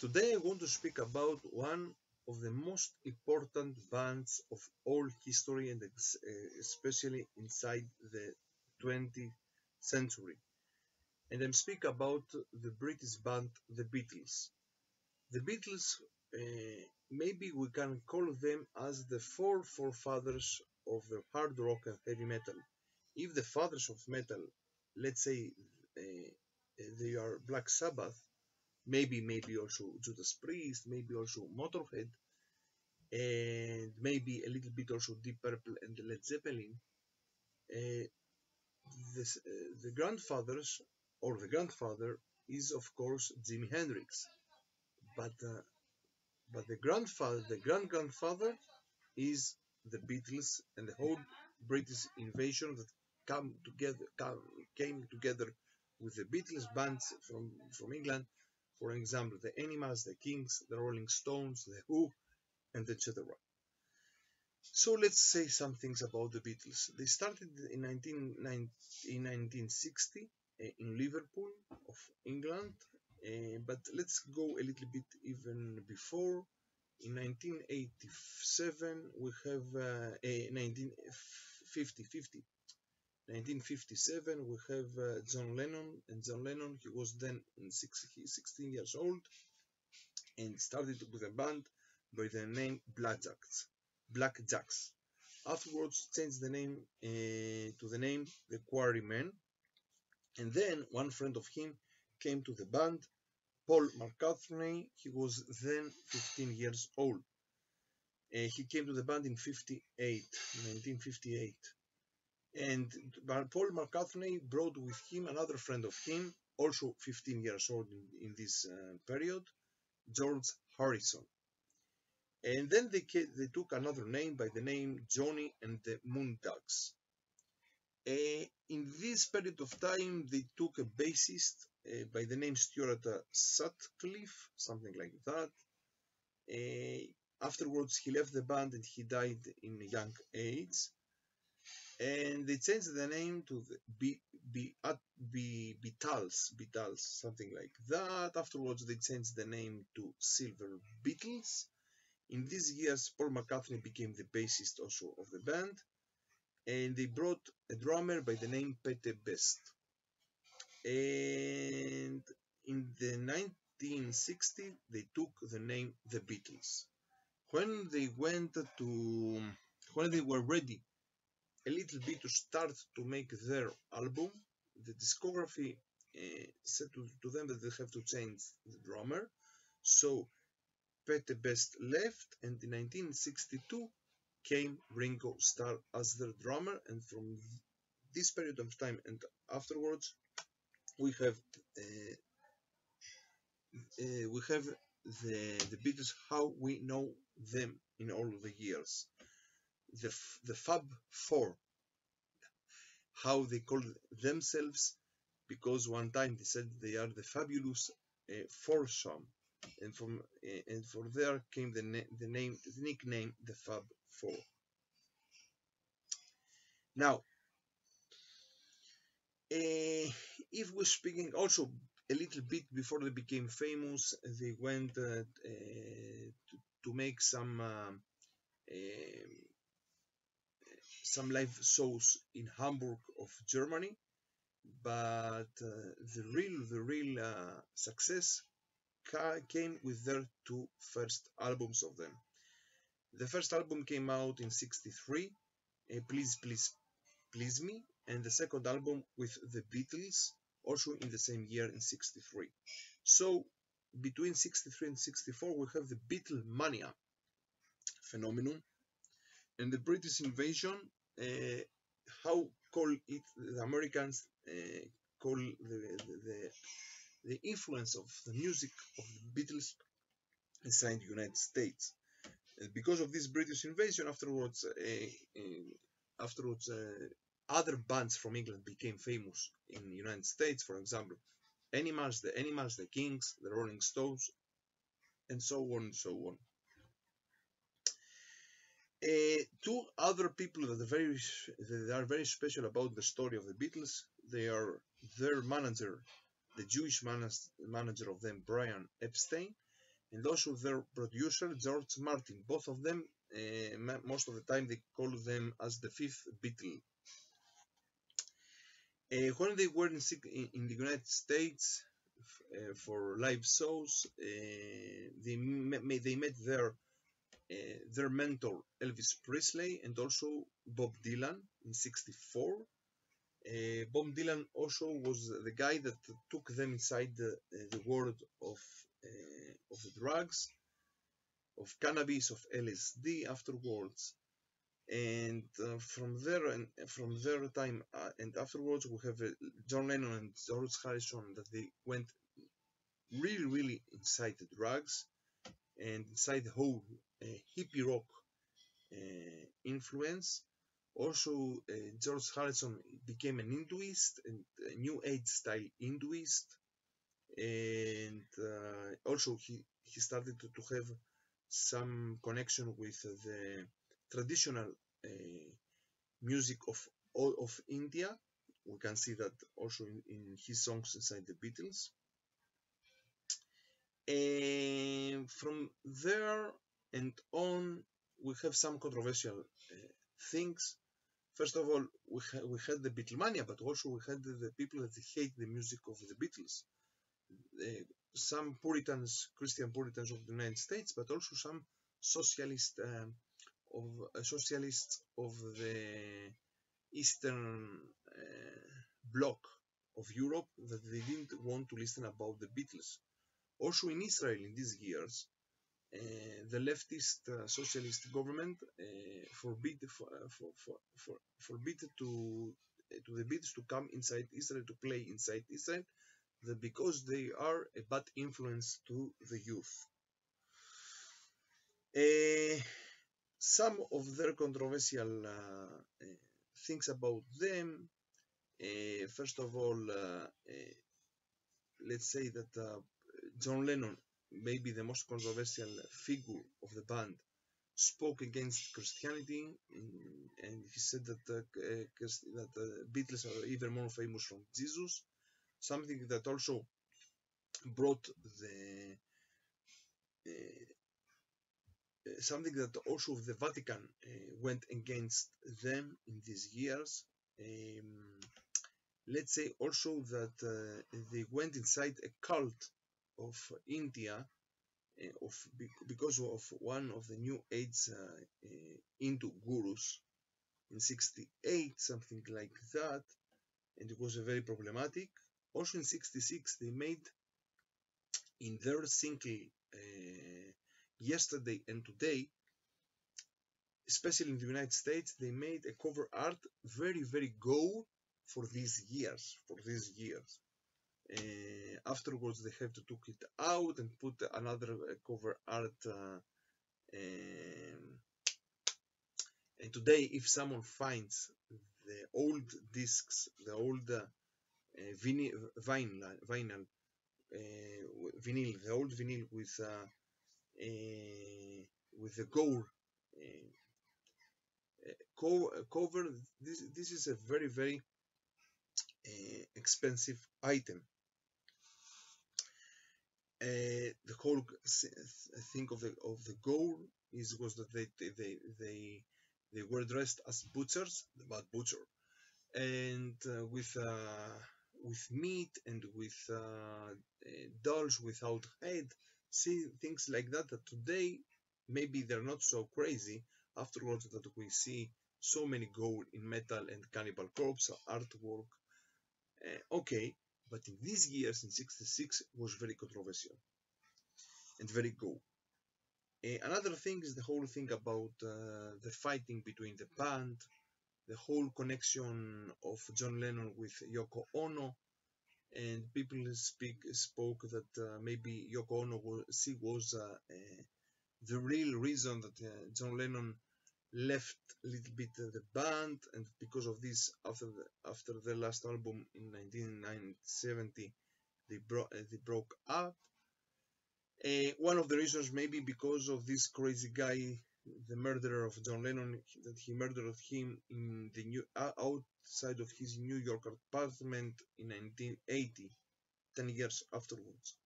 Today I want to speak about one of the most important bands of all history and especially inside the 20th century. And I'm speaking about the British band The Beatles. The Beatles, maybe we can call them as the four forefathers of the hard rock and heavy metal. If the fathers of metal, let's say, they are Black Sabbath, maybe also Judas Priest, maybe also Motorhead, and maybe a little bit also Deep Purple and Led Zeppelin. Uh, the grandfathers or the grandfather is of course Jimi Hendrix, but the grandfather, the grand grandfather is the Beatles and the whole British invasion that came together with the Beatles bands from England. For example, the Animals, the Kings, the Rolling Stones, the Who, and etc. So let's say some things about the Beatles. They started in 1960 in Liverpool of England, but let's go a little bit even before. In 1987 we have 1957 we have John Lennon, and John Lennon, he was then 16 years old and started with a band by the name Blackjacks. Afterwards changed the name to the name The Quarrymen, and then one friend of him came to the band, Paul McCartney. He was then 15 years old. He came to the band in 1958. And Paul McCartney brought with him another friend of him, also 15 years old in this period, George Harrison. And then they took another name by the name Johnny and the Moondogs. In this period of time, they took a bassist by the name Stuart Sutcliffe, something like that. Afterwards, he left the band and he died in a young age. And they changed the name to the Beatles, something like that. Afterwards, they changed the name to Silver Beatles. In these years, Paul McCartney became the bassist also of the band, and they brought a drummer by the name Pete Best. And in the 1960s, they took the name The Beatles. When they were ready a little bit to start to make their album, the discography said to them that they have to change the drummer. So Pete Best left, and in 1962 came Ringo Starr as their drummer, and from this period of time and afterwards we have the Beatles how we know them in all the years. The Fab Four, how they call themselves, because one time they said they are the fabulous foursome, and from there came the nickname the Fab Four. Now, if we're speaking also a little bit before they became famous, they went to make some live shows in Hamburg of Germany, but the real success came with their two first albums of them. The first album came out in '63, Please Please Please Me, and the second album with the Beatles also in the same year in '63. So between '63 and '64 we have the Beatlemania phenomenon, and the British invasion, how call it the Americans call the influence of the music of the Beatles inside the United States. Because of this British invasion, afterwards other bands from England became famous in the United States. For example, the Kings, the Rolling Stones, and so on and so on. Two other people that are very special about the story of the Beatles. They are their manager, the Jewish manager of them, Brian Epstein, and also their producer George Martin. Both of them, most of the time, they call them as the fifth Beatle. When they were in the United States for live shows, they met their mentor Elvis Presley and also Bob Dylan in '64. Bob Dylan also was the guy that took them inside the world of drugs, of cannabis, of LSD afterwards. And from their time and afterwards, we have John Lennon and George Harrison that they went really inside the drugs and inside the whole hippie rock influence. Also, George Harrison became an Hinduist and a New Age style Hinduist, and also he started to have some connection with the traditional music of India. We can see that also in his songs inside the Beatles. And from there and on, we have some controversial things. First of all, we had the Beatlemania, but also we had the people that hate the music of the Beatles. Some Puritans, Christian Puritans of the United States, but also some socialists of the Eastern bloc of Europe that they didn't want to listen about the Beatles. Also in Israel in these years, the leftist socialist government forbid to the Beatles to come inside Israel, to play inside Israel, because they are a bad influence to the youth. Some of their controversial things about them. First of all, let's say that John Lennon, maybe the most controversial figure of the band, spoke against Christianity, and he said that Beatles are even more famous from Jesus, something that also brought something that also the Vatican went against them in these years. Let's say also that they went inside a cult of India because of one of the New Age Hindu gurus in '68, something like that, and it was very problematic. Also in '66, they made in their single Yesterday and Today, especially in the United States, they made a cover art very go for these years. Afterwards, they have to take it out and put another cover art. And today, if someone finds the old discs, the old vinyl, the old vinyl with the gold cover, this is a very expensive item. The whole thing of the gold was that they were dressed as butchers, the bad butcher, and with meat and with dolls without head. See things like that. That today maybe they're not so crazy. Afterwards, that we see so many gold in metal and Cannibal Corpse artwork. Okay, but in these years, in '66, was very controversial and very go. Another thing is the whole thing about the fighting between the band, the whole connection of John Lennon with Yoko Ono, and people spoke that maybe Yoko Ono was the real reason that John Lennon left a little bit the band, and because of this, after the last album in 1970, they broke up. One of the reasons maybe because of this crazy guy, the murderer of John Lennon, that he murdered him in the outside of his New York apartment in 1980, 10 years afterwards.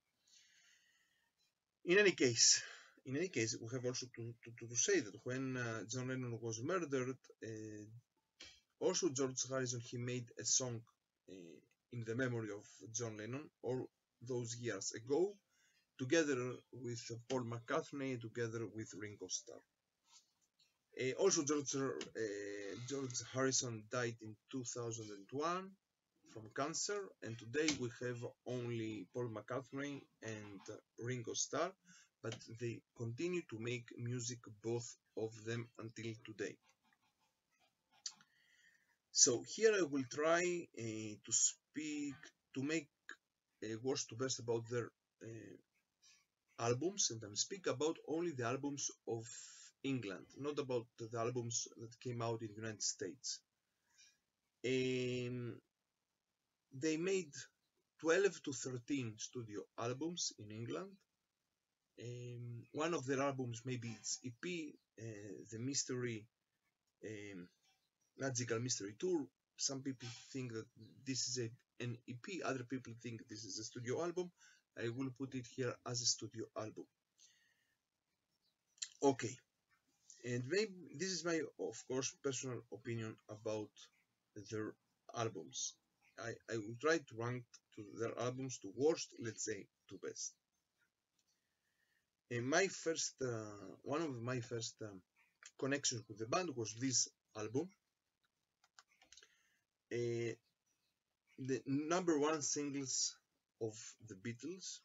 In any case, we have also to say that when John Lennon was murdered, also George Harrison, he made a song in the memory of John Lennon all those years ago, together with Paul McCartney, together with Ringo Starr. Also, George Harrison died in 2001 from cancer, and today we have only Paul McCartney and Ringo Starr, but they continue to make music, both of them, until today. So here I will try to make words to best about their albums, and I'm speak about only the albums of England, not about the albums that came out in the United States. They made 12 to 13 studio albums in England. One of their albums, maybe it's Epi, the Mystery, Magical Mystery Tour. Some people think that this is an EP, other people think this is a studio album. I will put it here as a studio album. Okay, and maybe this is my, of course, personal opinion about their albums. I will try to rank their albums to worst, let's say, to best. And my first, one of my first connections with the band was this album. The number one singles of the Beatles.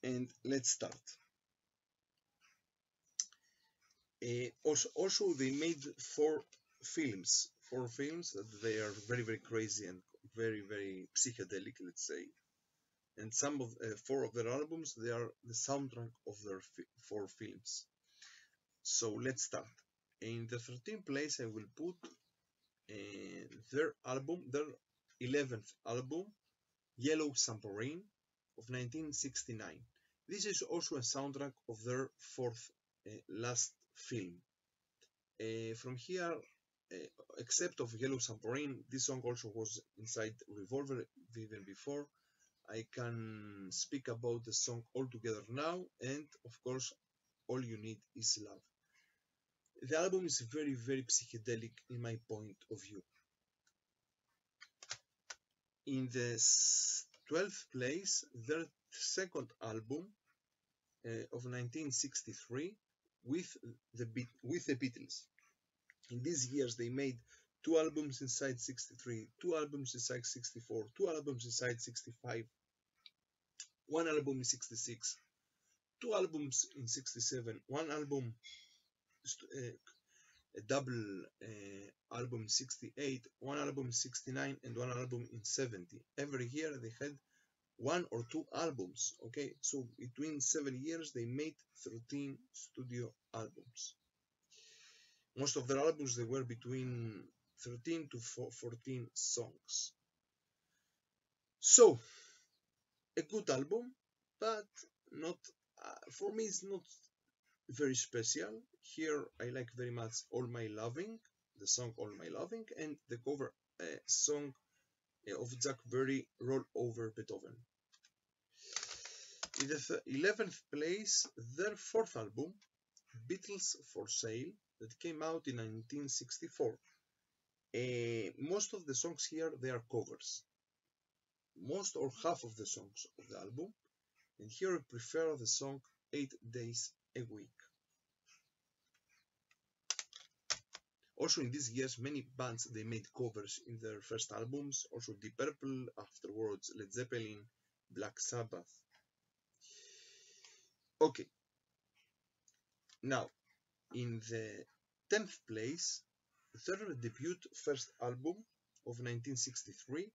And let's start. Also, they made four films that they are very, very crazy and very, very psychedelic, let's say. And some of four of their albums, they are the soundtrack of their four films. So let's start. In the 13th place, I will put their 11th album, Yellow Submarine of 1969. This is also a soundtrack of their fourth last film. From here, except of Yellow Submarine, this song also was inside Revolver even before. I can speak about the song all together now, and of course, All You Need Is Love. The album is very, very psychedelic in my point of view. In the 12th place, their second album of 1963 with the Beatles. In these years, they made two albums inside 63, two albums inside 64, two albums inside 65, one album in 66, two albums in 67, one album, a double album in 68, one album in 69, and one album in 70. Every year they had one or two albums. Okay, so between 7 years they made 13 studio albums. Most of their albums, they were between 13 to 14 songs. So a good album, but not for me, it's not very special. Here I like very much All My Loving, the song All My Loving, and the cover song of Jack Berry, Roll Over Beethoven. In the 11th place, their fourth album, Beatles For Sale, that came out in 1964. Most of the songs here, they are covers. Most or half of the songs of the album. And here I prefer the song 8 Days a Week. Also in these years, many bands, they made covers in their first albums. Also Deep Purple, afterwards Led Zeppelin, Black Sabbath. Okay. Now, in the 10th place, their debut first album of 1963,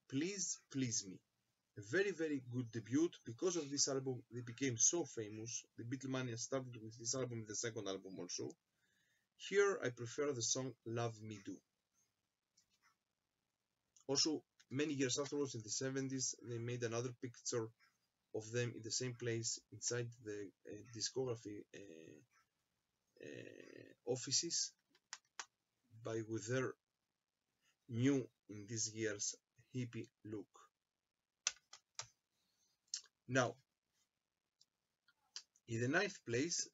Please Please Me. A very, very good debut. Because of this album, they became so famous. The Beatlemania started with this album, the second album also. Here, I prefer the song Love Me Do. Also, many years afterwards, in the 70s, they made another picture of them in the same place inside the discography offices with their new, in these years, hippie look. Now, In the ninth place,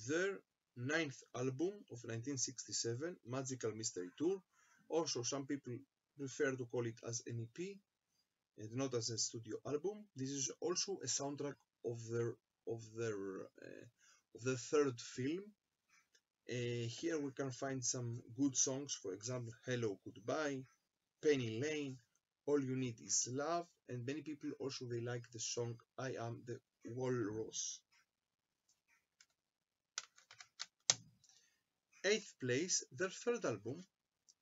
their ninth album of 1967, Magical Mystery Tour. Also, some people prefer to call it as an EP and not as a studio album. This is also a soundtrack of their third film. Here we can find some good songs, for example, Hello Goodbye, Penny Lane, All You Need Is Love, and many people also they like the song I Am the Walrus. Eighth place, their third album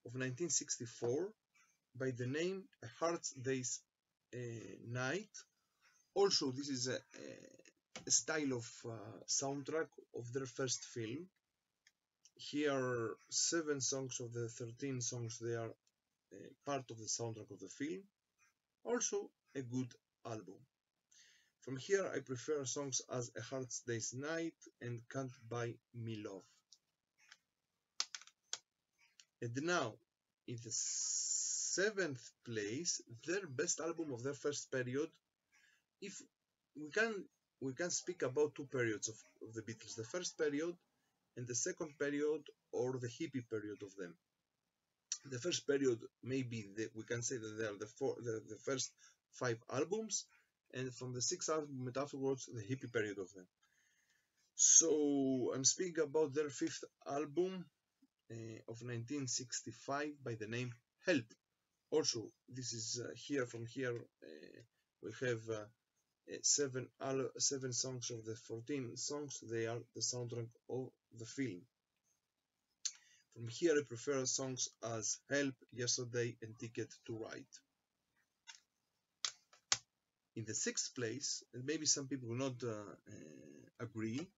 of 1964 by the name A Hard Day's Night. Also, this is a style of soundtrack of their first film. Here are 7 songs of the 13 songs, they are part of the soundtrack of the film. Also a good album. From here I prefer songs as A Hard Day's Night and Can't Buy Me Love. And now, in the 7th place, their best album of their first period. If we can speak about 2 periods of the Beatles, the first period and the second period, or the hippie period of them. The first period, maybe we can say that they are the first 5 albums, and from the 6th album afterwards, the hippie period of them. So I'm speaking about their 5th album of 1965 by the name Help. Also, this is from here we have 7 songs of the 14 songs. They are the soundtrack of the film. From here I prefer songs as Help, Yesterday and Ticket to Ride. In the 6th place, and maybe some people will not agree,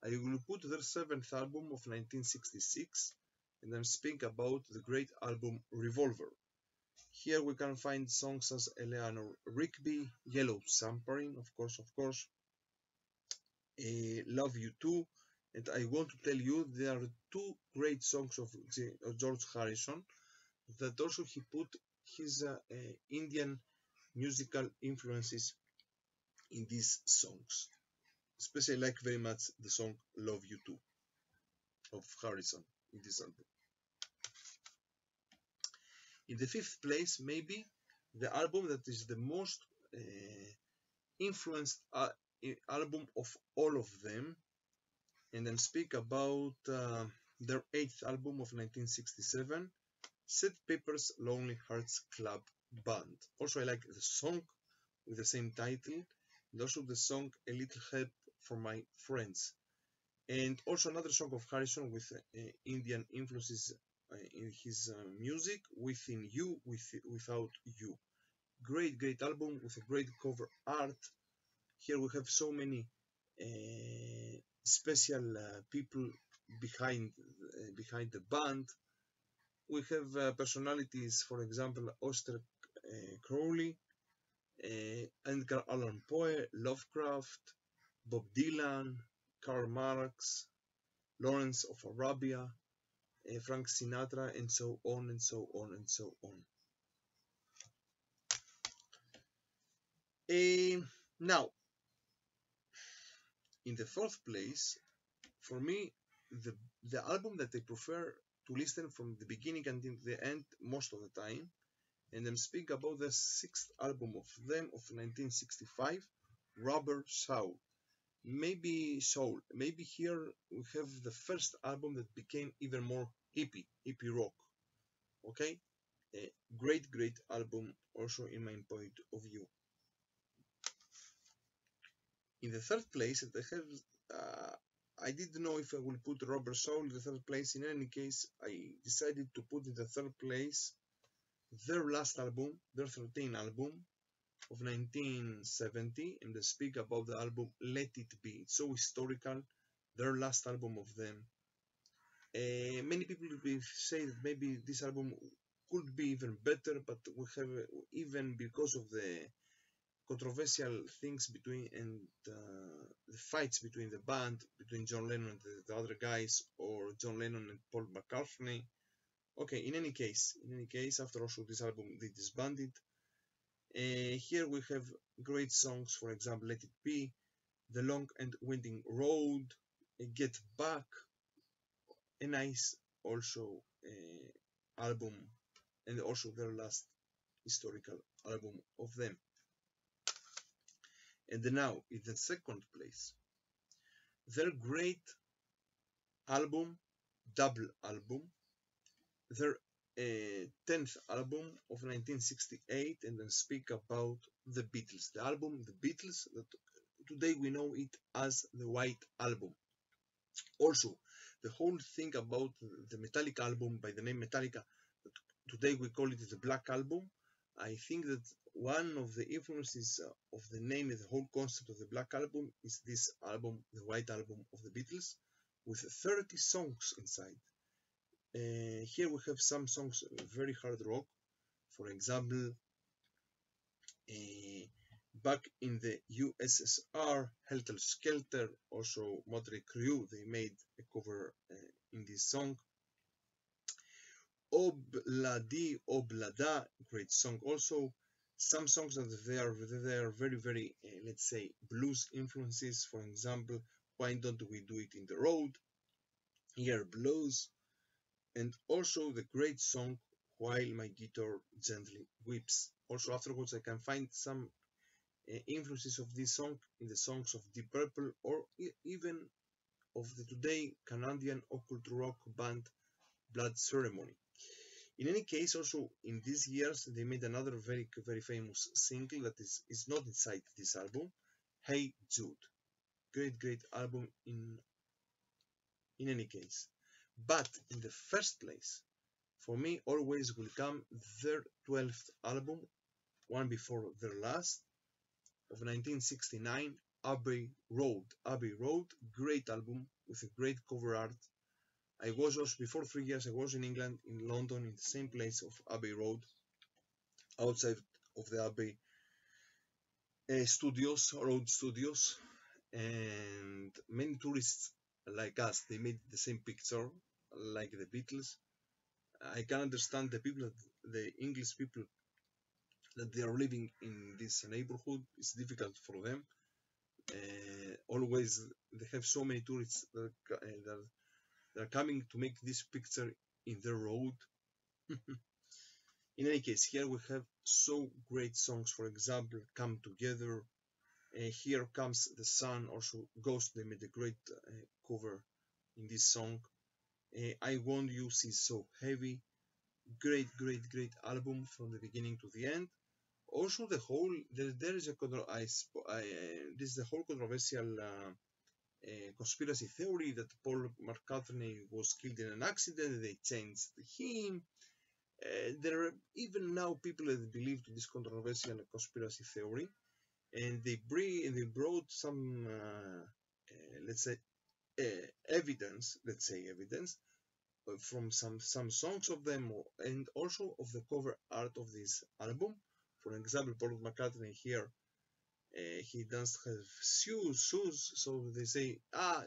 I will put their 7th album of 1966, and I'm speaking about the great album Revolver. Here we can find songs as Eleanor Rigby, Yellow Submarine, of course, Love You Too, and I want to tell you there are 2 great songs of George Harrison that also he put his Indian musical influences in these songs. Especially I like very much the song Love You Too of Harrison in this album. In the 5th place, maybe the album that is the most influenced album of all of them, and I'm speak about their 8th album of 1967, Sid Pepper's Lonely Hearts Club Band. Also I like the song with the same title, and also the song A Little Help for My Friends, and also another song of Harrison with Indian influences in his music, Within You, Without You. Great album with a great cover art. Here we have so many special people behind the band. We have personalities, for example, Oster Crowley, Edgar Allan Poe, Lovecraft, Bob Dylan, Karl Marx, Lawrence of Arabia, Frank Sinatra, and so on and so on and so on. Now, in the 4th place, for me, the album that I prefer to listen from the beginning until the end most of the time, and I'm speaking about the 6th album of them of 1965, Rubber Soul. Maybe here we have the first album that became even more hippie rock. Okay, a great album also in my point of view. In the 3rd place, I didn't know if I will put Rubber Soul in the 3rd place. In any case, I decided to put in the 3rd place their last album, their 13th album of 1970, and I speak about the album Let It Be. It's so historical, their last album of them. Many people will say that maybe this album could be even better, but we have, even because of the controversial things between and the fights between the band, between John Lennon and the other guys, or John Lennon and Paul McCartney. Okay, in any case, after also this album they disbanded. Here we have great songs, for example, Let It Be, The Long and Winding Road, Get Back, a nice also album, and also their last historical album of them. And now in the second place, their great album, double album, their 10th album of 1968, and then speak about the Beatles. The album, the Beatles, that today we know it as the White Album. Also, the whole thing about the Metallica album by the name Metallica, that today we call it the Black Album. I think that one of the influences of the name and the whole concept of the Black Album is this album, the White Album of the Beatles, with 30 songs inside. Here we have some songs very hard rock. For example, back in the USSR, Helter Skelter, also Motley Crue, they made a cover in this song. Obladi Oblada, great song also. Some songs that they are very very let's say blues influences. For example, Why Don't We Do It in the Road, Here Blues, and also the great song While My Guitar Gently Weeps. Also afterwards I can find some influences of this song in the songs of Deep Purple or even of the today Canadian occult rock band Blood Ceremony. In any case, also in these years they made another very very famous single that is not inside this album, Hey Jude. Great album in any case. But in the first place, for me always will come their 12th album, one before their last, of 1969, Abbey Road. Abbey Road, great album with a great cover art. I was also, before 3 years, I was in England, in London, in the same place of Abbey Road, outside of the Abbey Road Studios, and many tourists like us, they made the same picture, like the Beatles. I can understand the people, the English people, that they are living in this neighborhood. It's difficult for them. Always, they have so many tourists that are coming to make this picture in the road. In any case, here we have so great songs. For example, Come Together, Here Comes the Sun, also Ghost, they made a great cover in this song. I Want You, She's So Heavy, great album from the beginning to the end. Also the whole, there is a this is the whole controversial conspiracy theory that Paul McCartney was killed in an accident. They changed him. There are even now people that believe to this controversial conspiracy theory, and they brought some let's say evidence from some songs of them, and also of the cover art of this album. For example, Paul McCartney here, he doesn't have shoes, so they say,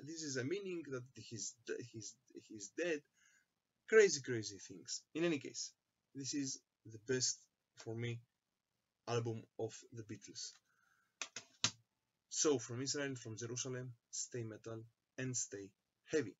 this is a meaning that he's dead. Crazy things. In any case, this is the best for me album of the Beatles. So from Israel, from Jerusalem, stay metal and stay heavy.